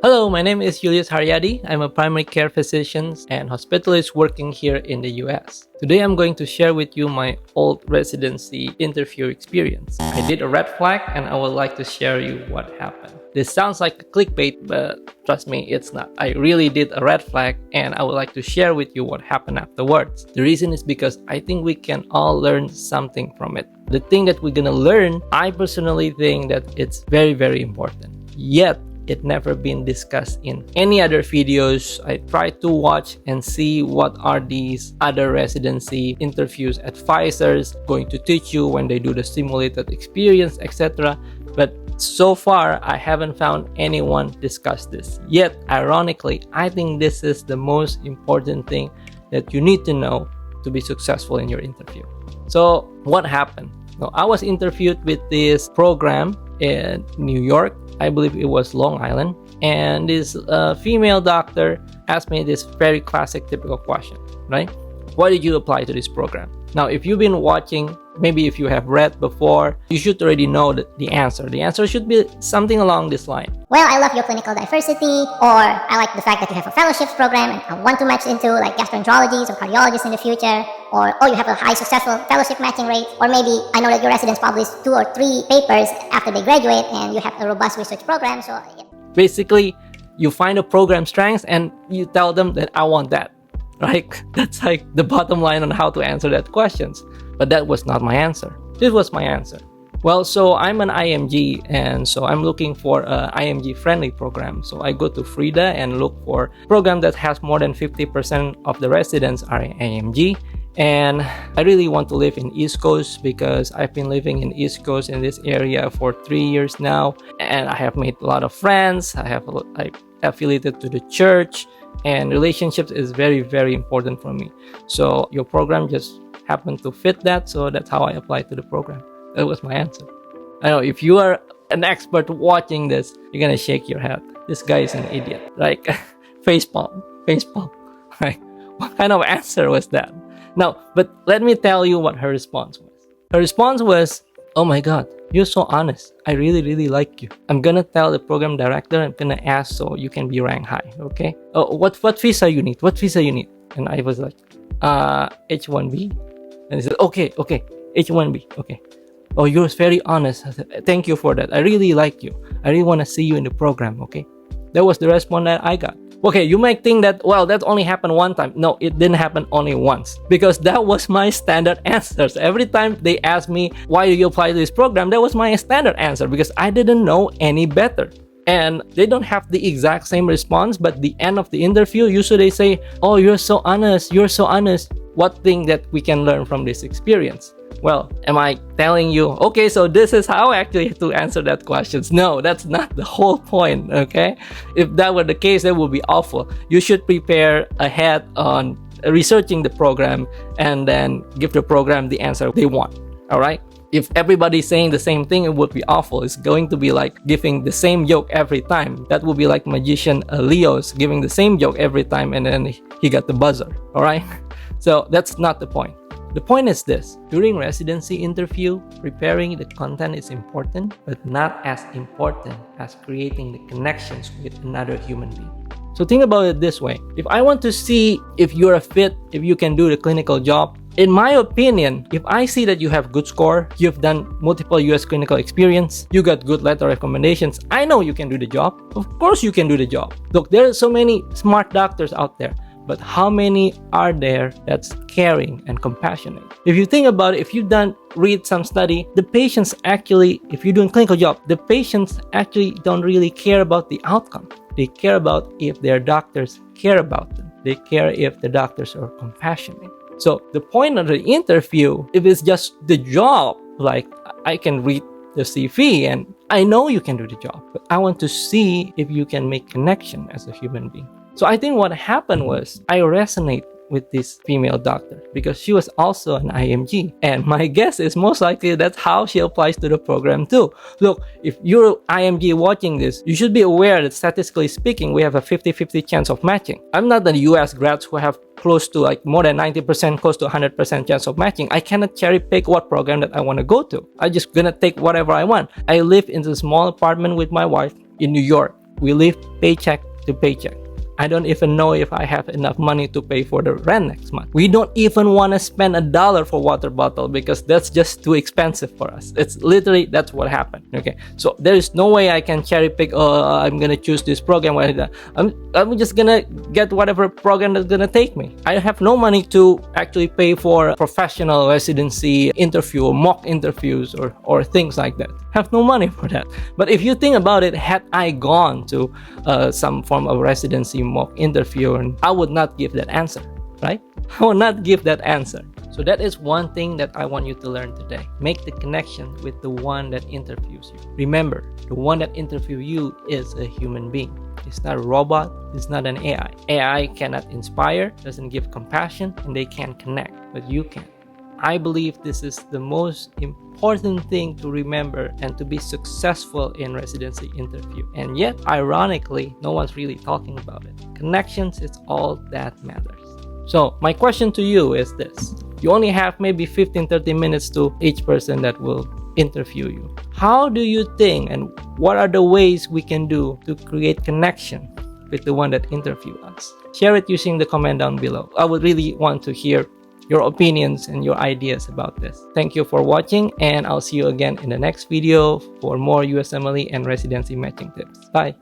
Hello, my name is Julius Haryadi. I'm a primary care physician and hospitalist working here in the US. Today I'm going to share with you my old residency interview experience. I did a red flag and I would like to share you what happened. This sounds like a clickbait, but trust me, it's not. I really did a red flag and I would like to share with you what happened afterwards. The reason is because I think we can all learn something from it. The thing that we're gonna learn, I personally think that it's very, very important. Yet, it never been discussed in any other videos. I tried to watch and see what are these other residency interviews advisors going to teach you when they do the simulated experience, etc. But so far, I haven't found anyone discuss this. Yet, ironically, I think this is the most important thing that you need to know to be successful in your interview. So, what happened? Now, I was interviewed with this program in New York. I believe it was Long Island, and this female doctor asked me this very classic typical question, right? Why did you apply to this program? Now, if you've been watching, maybe if you have read before, you should already know the answer. The answer should be something along this line. Well, I love your clinical diversity, or I like the fact that you have a fellowships program and I want to match into like gastroenterologists or cardiologists in the future, or you have a high successful fellowship matching rate, or maybe I know that your residents publish 2 or 3 papers after they graduate and you have a robust research program. So basically, you find a program strengths and you tell them that I want that. Right? That's like the bottom line on how to answer that questions. But that was not my answer. This was my answer. Well, so I'm an IMG, and so I'm looking for a IMG friendly program. So I go to Frida and look for a program that has more than 50% of the residents are IMG. And I really want to live in East Coast because I've been living in East Coast in this area for 3 years now, and I have made a lot of friends. I affiliated to the church, and relationships is very, very important for me. So your program just happened to fit that, so that's how I applied to the program. That was my answer. I know if you are an expert watching this, you're gonna shake your head. This guy is an idiot. Like facepalm, right? What kind of answer was that? Now, but let me tell you what her response was. Her response was, "Oh my God, you're so honest. I really, really like you. I'm gonna tell the program director. I'm gonna ask so you can be ranked high. Okay? Oh, what visa you need? What visa you need?" And I was like, H1B. And he said, okay, H1B. Okay. Oh, you're very honest. I said, thank you for that. I really like you. I really want to see you in the program. Okay. That was the response that I got. Okay, you might think that, well, that only happened one time. No, it didn't happen only once, because that was my standard answers. Every time they asked me, why do you apply to this program? That was my standard answer because I didn't know any better. And they don't have the exact same response, but the end of the interview, usually they say, oh, you're so honest. You're so honest. What thing that we can learn from this experience? Well, am I telling you, okay, so this is how I actually have to answer that questions? No, that's not the whole point, okay? If that were the case, that would be awful. You should prepare ahead on researching the program and then give the program the answer they want, all right? If everybody's saying the same thing, it would be awful. It's going to be like giving the same joke every time. That would be like magician Leo's giving the same joke every time and then he got the buzzer, all right? So that's not the point. The point is this: during residency interview, preparing the content is important, but not as important as creating the connections with another human being. So think about it this way. If I want to see if you're a fit, if you can do the clinical job, in my opinion, if I see that you have good score, you've done multiple US clinical experience, you got good letter recommendations, I know you can do the job. Of course you can do the job. Look, there are so many smart doctors out there. But how many are there that's caring and compassionate? If you think about it, if you read some study, the patients actually, if you're doing clinical job, the patients actually don't really care about the outcome. They care about if their doctors care about them. They care if the doctors are compassionate. So the point of the interview, if it's just the job, like I can read the CV and I know you can do the job, but I want to see if you can make connection as a human being. So I think what happened was I resonate with this female doctor because she was also an IMG. And my guess is most likely that's how she applies to the program too. Look, if you're IMG watching this, you should be aware that statistically speaking, we have a 50-50 chance of matching. I'm not the US grads who have close to like more than 90%, close to 100% chance of matching. I cannot cherry pick what program that I want to go to. I'm just gonna take whatever I want. I live in a small apartment with my wife in New York. We live paycheck to paycheck. I don't even know if I have enough money to pay for the rent next month. We don't even want to spend $1 for water bottle because that's just too expensive for us. It's literally, that's what happened. Okay, so there is no way I can cherry pick. Oh, I'm gonna choose this program. I'm just gonna get whatever program that's gonna take me. I have no money to actually pay for professional residency interview or mock interviews or things like that. I have no money for that. But if you think about it, had I gone to some form of residency mock interview, and I would not give that answer, right? I will not give that answer. So that is one thing that I want you to learn today. Make the connection with the one that interviews you. Remember, the one that interviews you is a human being. It's not a robot. It's not an AI. AI cannot inspire, doesn't give compassion, and they can't connect, but you can. I believe this is the most important thing to remember and to be successful in residency interview. And yet, ironically, no one's really talking about it. Connections is all that matters. So my question to you is this. You only have maybe 15-30 minutes to each person that will interview you. How do you think, and what are the ways we can do to create connection with the one that interview us? Share it using the comment down below. I would really want to hear your opinions and your ideas about this. Thank you for watching, and I'll see you again in the next video for more USMLE and residency matching tips. Bye.